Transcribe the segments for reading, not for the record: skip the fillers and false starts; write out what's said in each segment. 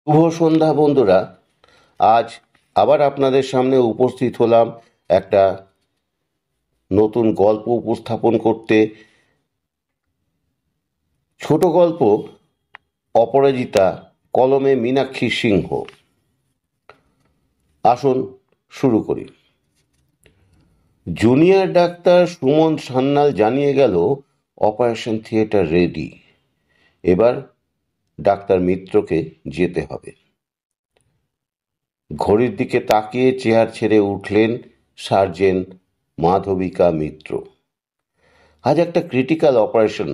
শুভ সন্ধ্যা বন্ধুরা। আজ আবার আপনাদের সামনে উপস্থিত হলাম একটা নতুন গল্প উপস্থাপন করতে। ছোট গল্প অপরাজিতা, কলমে মীনাক্ষী সিংহ। আসুন শুরু করি। জুনিয়র ডাক্তার সুমন সান্যাল জানিয়ে গেল অপারেশন থিয়েটার রেডি। এবার ডাক্তার মিত্রকে যেতে হবে। ঘড়ির দিকে তাকিয়ে চেয়ার ছেড়ে উঠলেন সার্জেন্ট মাধবিকা মিত্র। আজ একটা ক্রিটিক্যাল অপারেশন।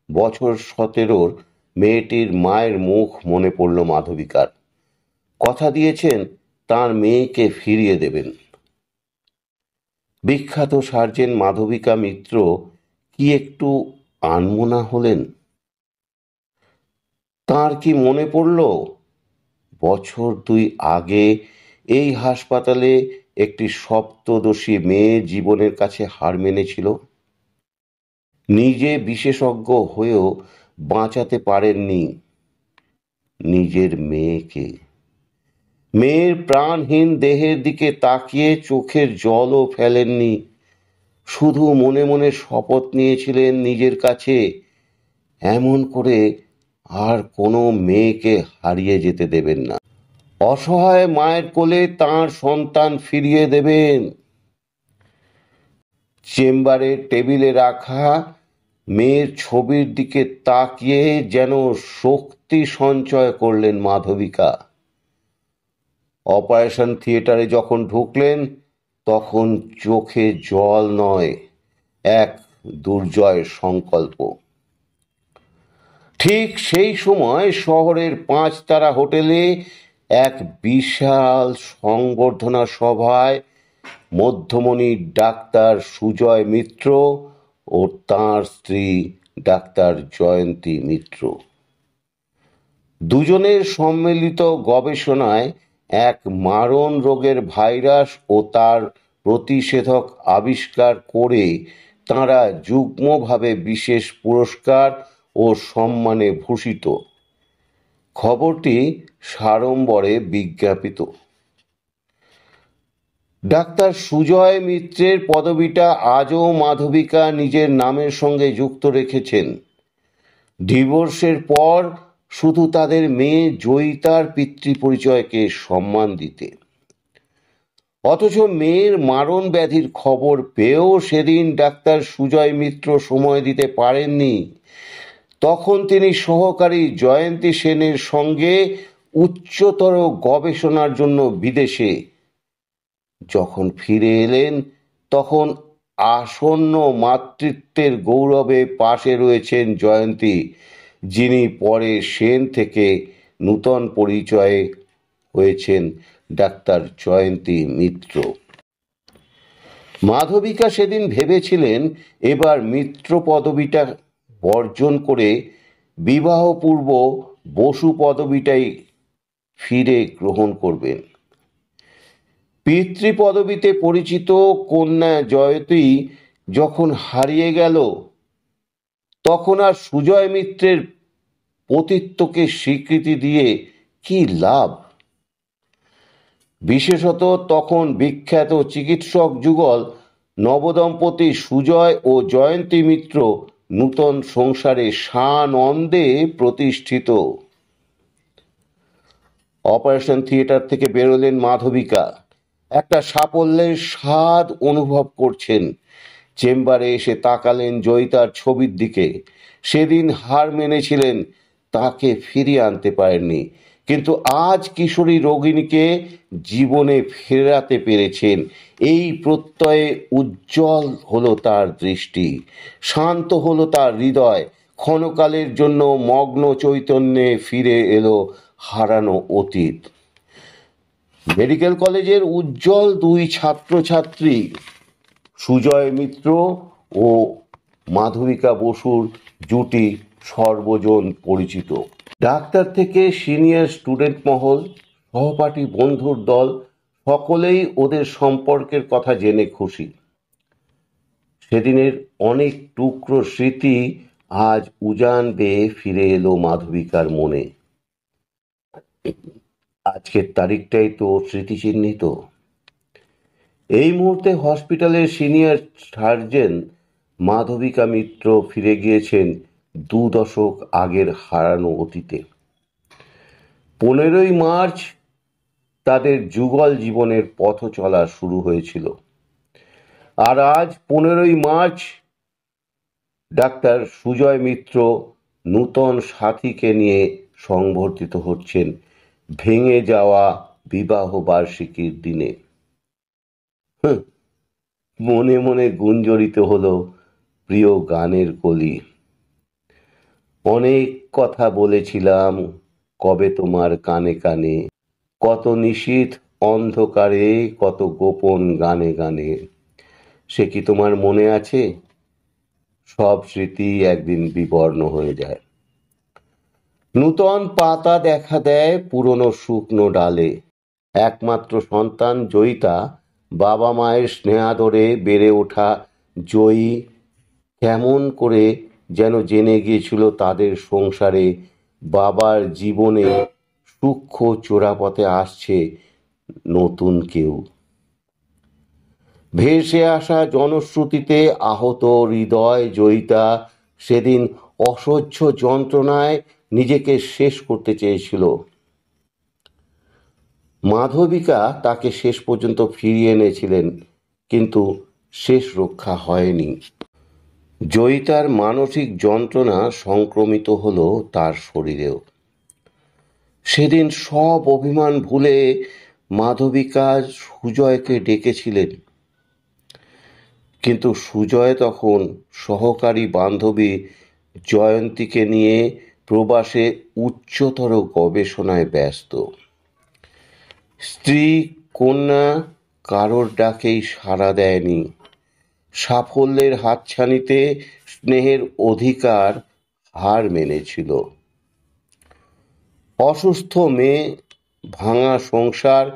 বছর 17 মেয়েটির মায়ের মুখ মনে পড়ল মাধবিকার। কথা দিয়েছেন তার মেয়েকে ফিরিয়ে দেবেন। বিখ্যাত সার্জেন্ট মাধবিকা মিত্র কি একটু আনমনা হলেন? তার কি মনে পড়ল বছর 2 আগে এই হাসপাতালে একটি সপ্তদোষী মেয়ে জীবনের কাছে হার মেনেছিল? নিজে বিশেষজ্ঞ হয়েও বাঁচাতে পারেননি নিজের মেয়েকে। মেয়ের প্রাণহীন দেহের দিকে তাকিয়ে চোখের জলও ফেলেননি। শুধু মনে মনে শপথ নিয়েছিলেন নিজের কাছে, এমন করে আর কোনো মেয়েকে হারিয়ে যেতে দেবেন না। অসহায় মায়ের কোলে তাঁর সন্তান ফিরিয়ে দেবেন। চেম্বারের টেবিলে রাখা মেয়ের ছবির দিকে তাকিয়ে যেন শক্তি সঞ্চয় করলেন মাধবিকা। অপারেশন থিয়েটারে যখন ঢুকলেন তখন চোখে জল নয়, এক দুর্জয় সংকল্প। ঠিক সেই সময় শহরের 5 তারা হোটেলে এক বিশাল সংবর্ধনা সভায় মধ্যমণি ডাক্তার সুজয় মিত্র ও তাঁর স্ত্রী ডাক্তার জয়ন্তী মিত্র দুজনের সম্মিলিত গবেষণায় এক মারণ রোগের ভাইরাস ও তার প্রতিষেধক আবিষ্কার করে তাঁরা যুগ্মভাবে বিশেষ পুরস্কার ও সম্মানে ভূষিত। খবরটি সাড়ম্বরে বিজ্ঞাপিত। ডাক্তার সুজয় মিত্রের পদবিটা আজও মাধবিকা নিজের নামের সঙ্গে যুক্ত রেখেছেন। ডিভোর্সের পর শুধু তাদের মেয়ে জয়িতার পিতৃপরিচয়কে সম্মান দিতে। অথচ মেয়ের মারণ ব্যাধির খবর পেয়েও সেদিন ডাক্তার সুজয় মিত্র সময় দিতে পারেননি। তখন তিনি সহকারী জয়ন্তী সেনের সঙ্গে উচ্চতর গবেষণার জন্য বিদেশে। যখন ফিরে এলেন তখন আসন্ন মাতৃত্বের গৌরবে পাশে রয়েছেন জয়ন্তী, যিনি পরে সেন থেকে নূতন পরিচয়ে হয়েছেন ডাক্তার জয়ন্তী মিত্র। মাধবিকা সেদিন ভেবেছিলেন এবার মিত্র পদবিটা বর্জন করে বিবাহপূর্ব বসু পদবিটাই ফিরে গ্রহণ করবেন। পিতৃপদবিতে পরিচিত কন্যা জয়তী যখন হারিয়ে গেল তখন আর সুজয় মিত্রের পতিত্বকে স্বীকৃতি দিয়ে কি লাভ? বিশেষত তখন বিখ্যাত চিকিৎসক যুগল নবদম্পতি সুজয় ও জয়ন্তী মিত্র নূতন সংসারে সানন্দে প্রতিষ্ঠিত। অপারেশন থিয়েটার থেকে বেরোলেন মাধবিকা। একটা সাফল্যের স্বাদ অনুভব করছেন। চেম্বারে এসে তাকালেন জয়িতার ছবির দিকে। সেদিন হার মেনেছিলেন, তাকে ফিরিয়ে আনতে পারেননি, কিন্তু আজ কিশোরী রোগিণীকে জীবনে ফেরাতে পেরেছেন। এই প্রত্যয়ে উজ্জ্বল হলো তার দৃষ্টি, শান্ত হলো তার হৃদয়। ক্ষণকালের জন্য মগ্ন চৈতন্যে ফিরে এলো হারানো অতীত। মেডিকেল কলেজের উজ্জ্বল 2 ছাত্রছাত্রী সুজয় মিত্র ও মাধবিকা বসুর জুটি সর্বজন পরিচিত। ডাক্তার থেকে সিনিয়র স্টুডেন্ট মহল, সহপাঠী বন্ধুর দল সকলেই ওদের সম্পর্কের কথা জেনে খুশি। সেদিনের অনেক টুকরো স্মৃতি আজ উজান বেয়ে ফিরে এলো মাধবিকার মনে। আজকের তারিখটাই তো স্মৃতিচিহ্নিত। এই মুহূর্তে হসপিটালের সিনিয়র সার্জন মাধবিকা মিত্র ফিরে গিয়েছেন 2 দশক আগের হারানো অতীতে। 15ই মার্চ তাদের যুগল জীবনের পথ চলা শুরু হয়েছিল, আর আজ 15ই মার্চ ডাক্তার সুজয় মিত্র নূতন সাথীকে নিয়ে সংবর্ধিত হচ্ছেন ভেঙে যাওয়া বিবাহ বার্ষিকীর দিনে। মনে মনে গুঞ্জরিত হলো প্রিয় গানের কলি। অনেক কথা বলেছিলাম কবে তোমার কানে কানে, কত নিশীথ অন্ধকারে, কত গোপন গানে গানে। সে কি তোমার মনে আছে? সব স্মৃতি একদিন বিবর্ণ হয়ে যায়। নূতন পাতা দেখা দেয় পুরনো শুকনো ডালে। একমাত্র সন্তান জয়িতা, বাবা মায়ের স্নেহাদরে বেড়ে ওঠা জয়ী কেমন করে যেন জেনে গিয়েছিল তাদের সংসারে বাবার জীবনে সূক্ষ্ম চোরাপথে আসছে নতুন কেউ। ভেসে আসা জনশ্রুতিতে আহত হৃদয় জয়িতা সেদিন অসহ্য যন্ত্রণায় নিজেকে শেষ করতে চেয়েছিল। মাধবিকা তাকে শেষ পর্যন্ত ফিরিয়ে এনেছিলেন, কিন্তু শেষ রক্ষা হয়নি। জয়িতার মানসিক যন্ত্রণা সংক্রমিত হলো তার শরীরেও। সেদিন সব অভিমান ভুলে মাধবিকা সুজয়কে ডেকেছিলেন, কিন্তু সুজয় তখন সহকারী বান্ধবী জয়ন্তীকে নিয়ে প্রবাসে উচ্চতর গবেষণায় ব্যস্ত। স্ত্রী কন্যা কারোর ডাকেই সাড়া দেয়নি। সাফল্যের হাতছানিতে স্নেহের অধিকার হার মেনেছিল। অসুস্থ মেয়ে, ভাঙা সংসার,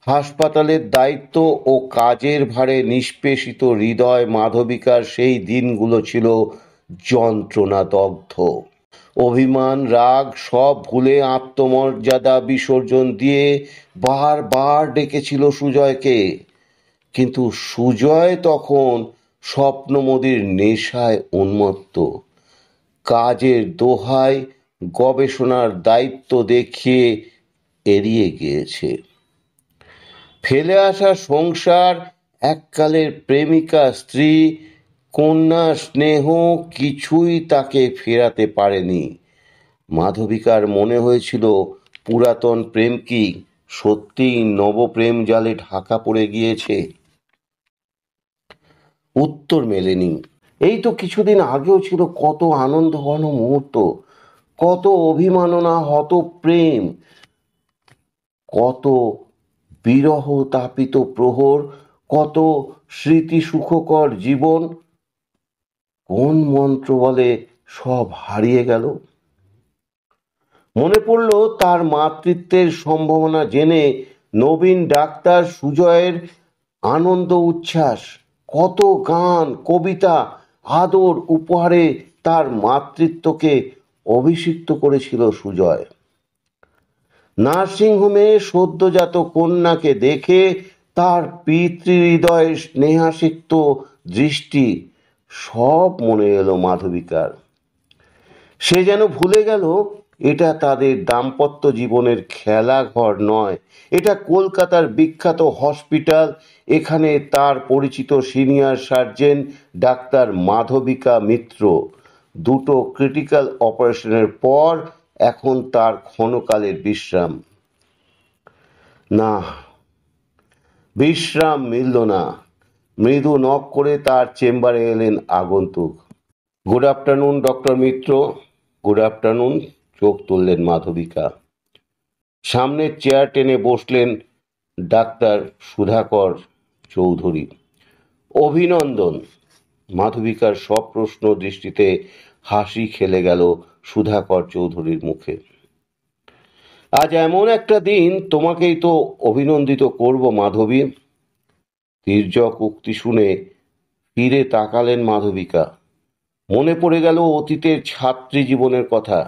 হাসপাতালের দায়িত্ব ও কাজের ভারে নিষ্পেষিত হৃদয় মাধবিকার সেই দিনগুলো ছিল যন্ত্রণাদগ্ধ। অভিমান রাগ সব ভুলে আত্মমর্যাদা বিসর্জন দিয়ে বারবার ডেকেছিল সুজয়কে, কিন্তু সুজয় তখন স্বপ্নমদির নেশায় উন্মত্ত। কাজের দোহায় গবেষণার দায়িত্ব দেখিয়ে এড়িয়ে গিয়েছে। ফেলে আসা সংসার, এককালের প্রেমিকা স্ত্রী, কন্যা স্নেহ কিছুই তাকে ফেরাতে পারেনি। মাধবিকার মনে হয়েছিল পুরাতন প্রেম কি সত্যিই নবপ্রেম জালে ঢাকা পড়ে গিয়েছে। উত্তর মেলেনি। এই তো কিছুদিন আগেও ছিল কত আনন্দঘন মুহূর্ত, কত অভিমাননা হত প্রেম, কত বিরহ তাপিত প্রহর, কত স্মৃতি সুখকর জীবন। কোন মন্ত্র বলে সব হারিয়ে গেল? মনে পড়ল তার মাতৃত্বের সম্ভাবনা জেনে নবীন ডাক্তার সুজয়ের আনন্দ উচ্ছ্বাস, কত গান কবিতা আদর উপহারে তার মাতৃত্বকে অভিষিক্ত করেছিল সুজয়। নার্সিংহোমে সদ্যজাত কন্যাকে দেখে তার পিতৃহৃদয়ে স্নেহাসিক্ত দৃষ্টি সব মনে এলো মাধবিকার। সে যেন ভুলে গেল এটা তাদের দাম্পত্য জীবনের খেলাঘর নয়, এটা কলকাতার বিখ্যাত হসপিটাল। এখানে তার পরিচিত সিনিয়র সার্জন ডাক্তার মাধবিকা মিত্র। দুটো ক্রিটিক্যাল অপারেশনের পর এখন তার ক্ষণকালের বিশ্রাম। না, বিশ্রাম মিলল না। মৃদু নক করে তার চেম্বারে এলেন আগন্তুক। Good afternoon doctor Mitra. Good afternoon. চোখ তুললেন মাধবিকা। সামনের চেয়ার টেনে বসলেন ডাক্তার সুধাকর চৌধুরী। অভিনন্দন। মাধবিকার সপ্রশ্ন দৃষ্টিতে হাসি খেলে গেল সুধাকর চৌধুরীর মুখে। আজ এমন একটা দিন, তোমাকেই তো অভিনন্দিত করব মাধবী। তির্যক উক্তি শুনে ফিরে তাকালেন মাধবিকা। মনে পড়ে গেল অতীতের ছাত্রী জীবনের কথা।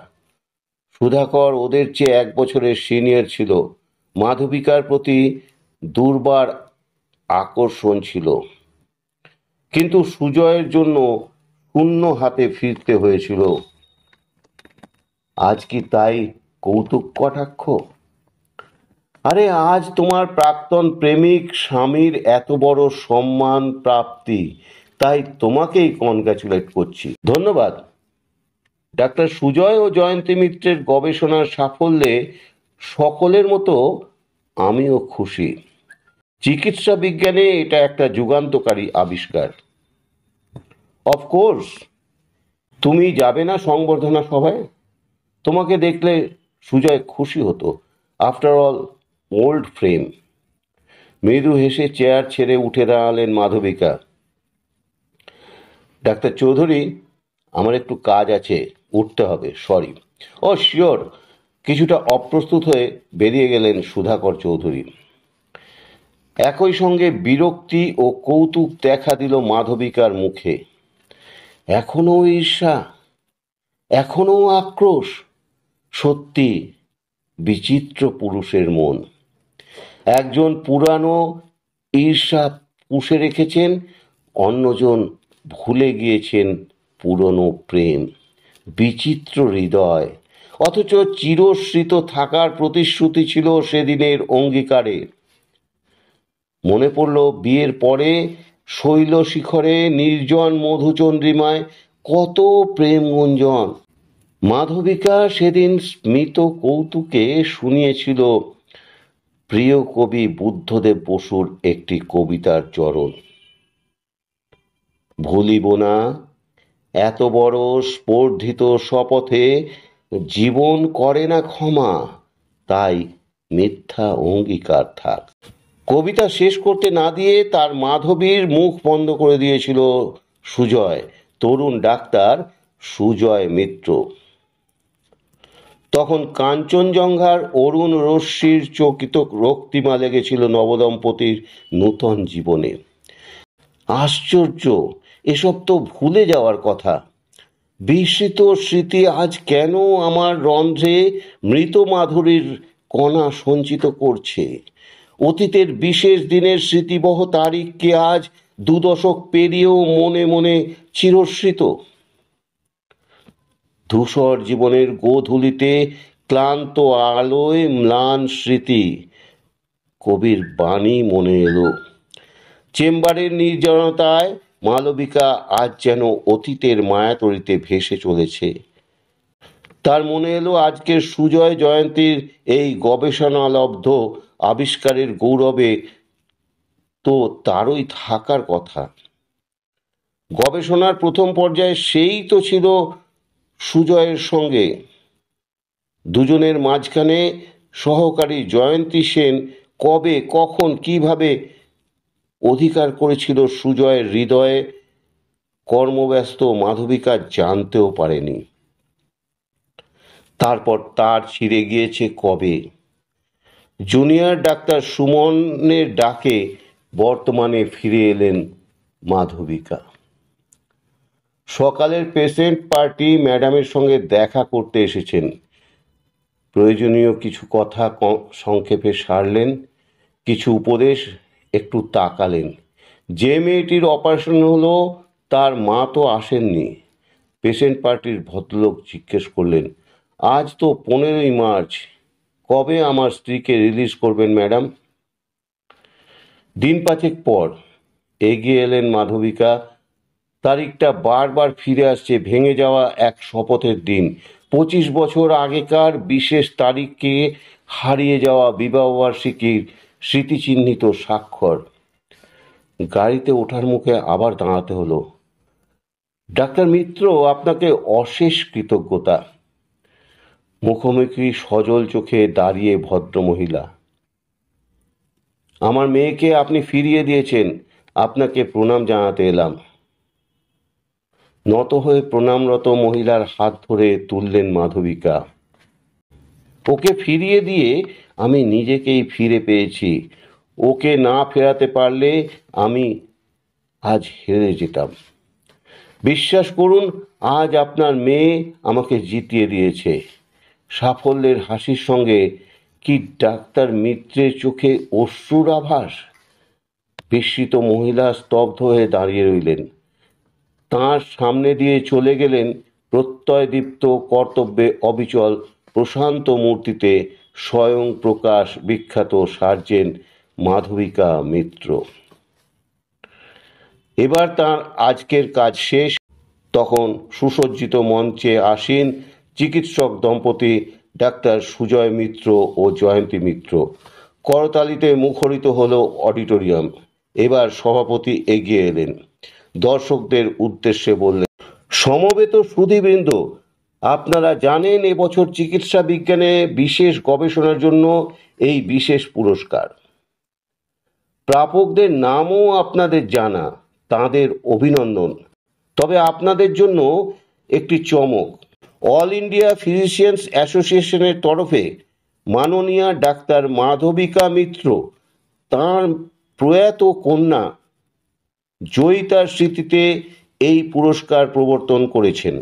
সুধাকর ওদের চেয়ে 1 বছরের সিনিয়র ছিল। মাধবিকার প্রতি দুর্বার আকর্ষণ ছিল, কিন্তু সুজয়ের জন্য শূন্য হাতে ফিরতে হয়েছিল। আজ কি তাই কৌতুক কটাক্ষ? আরে আজ তোমার প্রাক্তন প্রেমিক স্বামীর এত বড় সম্মান প্রাপ্তি, তাই তোমাকেই কনগ্রাচুলেট করছি। ধন্যবাদ। ডাক্তার সুজয় ও জয়ন্তী মিত্রের গবেষণার সাফল্যে সকলের মতো আমিও খুশি। চিকিৎসা বিজ্ঞানে এটা একটা যুগান্তকারী আবিষ্কার। অফকোর্স। তুমি যাবে না সংবর্ধনা সভায়? তোমাকে দেখলে সুজয় খুশি হতো। After all old frame. মৃদু হেসে চেয়ার ছেড়ে উঠে দাঁড়ালেন মাধবিকা। ডাক্তার চৌধুরী, আমার একটু কাজ আছে, উঠতে হবে, সরি। ও শিওর। কিছুটা অপ্রস্তুত হয়ে বেরিয়ে গেলেন সুধাকর চৌধুরী। একই সঙ্গে বিরক্তি ও কৌতুক দেখা দিল মাধবিকার মুখে। এখনো ঈর্ষা, এখনো আক্রোশ। সত্যি বিচিত্র পুরুষের মন। একজন পুরানো ঈর্ষা পুষে রেখেছেন, অন্যজন ভুলে গিয়েছেন পুরনো প্রেম। বিচিত্র হৃদয়, অথচ চিরস্মৃত থাকার প্রতিশ্রুতি ছিল সেদিনের অঙ্গীকারে। মনে পড়ল বিয়ের পরে শৈল শিখরে নির্জন মধুচন্দ্রিমায় কত প্রেম গুঞ্জন। মাধবিকা সেদিন স্মিত কৌতুকে শুনিয়েছিল প্রিয় কবি বুদ্ধদেব বসুর একটি কবিতার চরণ। ভুলিব না এত বড় স্পর্ধিত শপথে জীবন করে না ক্ষমা, তাই মিথ্যা অঙ্গীকার থাক। কবিতা শেষ করতে না দিয়ে তার মাধবীর মুখ বন্ধ করে দিয়েছিল সুজয়, তরুণ ডাক্তার সুজয় মিত্র। তখন কাঞ্চনজঙ্ঘার অরুণ রশ্মির চকিত রক্তিমা লেগেছিল নবদম্পতির নূতন জীবনে। আশ্চর্য, এসব তো ভুলে যাওয়ার কথা। বিস্মৃত স্মৃতি আজ কেন আমার রন্ধ্রে মৃত মাধুরীর কণা সঞ্চিত করছে? অতীতের বিশেষ দিনের স্মৃতিবহ তারিখকে আজ 2 দশক পেরিয়েও মনে মনে চিরস্মৃত। ধূসর জীবনের গোধূলিতে ক্লান্ত আলোয় ম্লান স্মৃতি। কবির বাণী মনে এলো। চেম্বারের নির্জনতায় মালবিকা আজ যেন অতীতের মায়াতড়িতে ভেসে চলেছে। তার মনে এলো আজকের সুজয় জয়ন্তীর এই গবেষণালব্ধ আবিষ্কারের গৌরবে তো তারই থাকার কথা। গবেষণার প্রথম পর্যায়ে সেই তো ছিল সুজয়ের সঙ্গে। দুজনের মাঝখানে সহকারী জয়ন্তী সেন কবে, কখন, কিভাবে অধিকার করেছিল সুজয়ের হৃদয়ে, কর্মব্যস্ত মাধবিকা জানতেও পারেনি। তারপর তার ছিঁড়ে গিয়েছে কবে। জুনিয়র ডাক্তার সুমনের ডাকে বর্তমানে ফিরে এলেন মাধবিকা। সকালের পেশেন্ট পার্টি ম্যাডামের সঙ্গে দেখা করতে এসেছেন। প্রয়োজনীয় কিছু কথা সংক্ষেপে সারলেন, কিছু উপদেশ, একটু তাকালেন। যে মেয়েটির অপারেশন হলো তার মা তো আসেননি। পেশেন্ট পার্টির ভদ্রলোক জিজ্ঞেস করলেন, আজ তো 15ই মার্চ, কবে আমার স্ত্রীকে রিলিজ করবেন ম্যাডাম? দিন 5 পর। এগিয়ে এলেন মাধবিকা। তারিখটা বারবার ফিরে আসছে, ভেঙে যাওয়া এক শপথের দিন। 25 বছর আগেকার বিশেষ তারিখকে হারিয়ে যাওয়া বিবাহবার্ষিকীর স্মৃতিচিহ্নিত স্বাক্ষর। গাড়িতে ওঠার মুখে আবার দাঁড়াতে হলো। ডাক্তার মিত্র, আপনাকে অশেষ কৃতজ্ঞতা। মুখোমুখি সজল চোখে দাঁড়িয়ে ভদ্রমহিলা। আমার মেয়েকে আপনি ফিরিয়ে দিয়েছেন, আপনাকে প্রণাম জানাতে এলাম। নত হয়ে প্রণামরত মহিলার হাত ধরে তুললেন মাধবিকা। ওকে ফিরিয়ে দিয়ে আমি নিজেকেই ফিরে পেয়েছি। ওকে না ফেরাতে পারলে আমি আজ হেরে যেতাম। বিশ্বাস করুন, আজ আপনার মেয়ে আমাকে জিতিয়ে দিয়েছে। সাফল্যের হাসির সঙ্গে কি ডাক্তার মিত্রের চোখে অশ্রুর আভাস? বিস্মিত মহিলা স্তব্ধ হয়ে দাঁড়িয়ে রইলেন। তাঁর সামনে দিয়ে চলে গেলেন প্রত্যয়দীপ্ত, কর্তব্যে অবিচল, প্রশান্ত মূর্তিতে স্বয়ং প্রকাশ বিখ্যাত সার্জেন্ট মাধবিকা মিত্র। এবার তার আজকের কাজ শেষ। তখন সুসজ্জিত মঞ্চে আসীন চিকিৎসক দম্পতি ডাক্তার সুজয় মিত্র ও জয়ন্তী মিত্র। করতালিতে মুখরিত হলো অডিটোরিয়াম। এবার সভাপতি এগিয়ে এলেন, দর্শকদের উদ্দেশ্যে বললেন, সমবেত সুধীবৃন্দ, আপনারা জানেন এবছর চিকিৎসা বিজ্ঞানে বিশেষ গবেষণার জন্য এই বিশেষ পুরস্কার। প্রাপকদের নামও আপনাদের জানা, তাঁদের অভিনন্দন। তবে আপনাদের জন্য একটি চমক। অল ইন্ডিয়া ফিজিশিয়ানস অ্যাসোসিয়েশনের তরফে মাননীয়া ডাক্তার মাধবিকা মিত্র তাঁর প্রয়াত কন্যা জয়িতার স্মৃতিতে এই পুরস্কার প্রবর্তন করেছেন।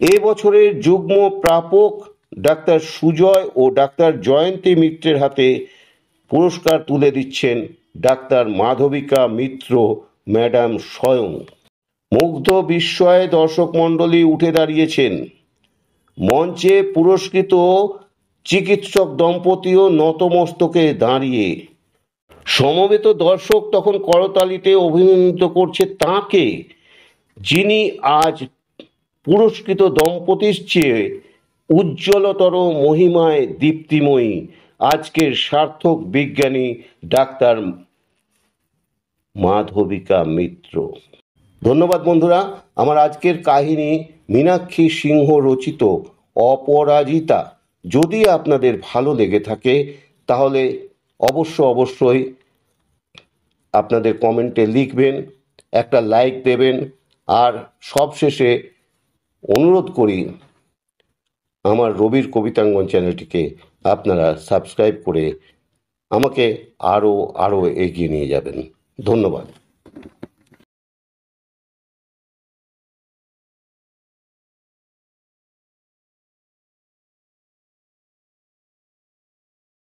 এ বছরের যুগ্ম প্রাপক ডাক্তার সুজয় ও ডাক্তার জয়ন্তী মিত্রের হাতে পুরস্কার তুলে দিচ্ছেন ডাক্তার মাধবিকা মিত্র ম্যাডাম স্বয়ং। মুগ্ধ বিস্ময়ে দর্শক মণ্ডলী উঠে দাঁড়িয়েছেন। মঞ্চে পুরস্কৃত চিকিৎসক দম্পতিও নতমস্তকে দাঁড়িয়ে। সমবেত দর্শক তখন করতালিতে অভিনন্দিত করছে তাঁকে, যিনি আজ পুরস্কৃত দম্পতির চেয়ে উজ্জ্বলতর মহিমায় দীপ্তিময়ী, আজকের সার্থক বিজ্ঞানী ডাক্তার মাধবিকা মিত্র। ধন্যবাদ বন্ধুরা। আমার আজকের কাহিনী মীনাক্ষী সিংহ রচিত অপরাজিতা যদি আপনাদের ভালো লেগে থাকে তাহলে অবশ্যই আপনাদের কমেন্টে লিখবেন, একটা লাইক দেবেন, আর সবশেষে অনুরোধ করি আমার রবির কবিতাঙ্গন চ্যানেলটিকে আপনারা সাবস্ক্রাইব করে আমাকে আরও এগিয়ে নিয়ে যাবেন। ধন্যবাদ।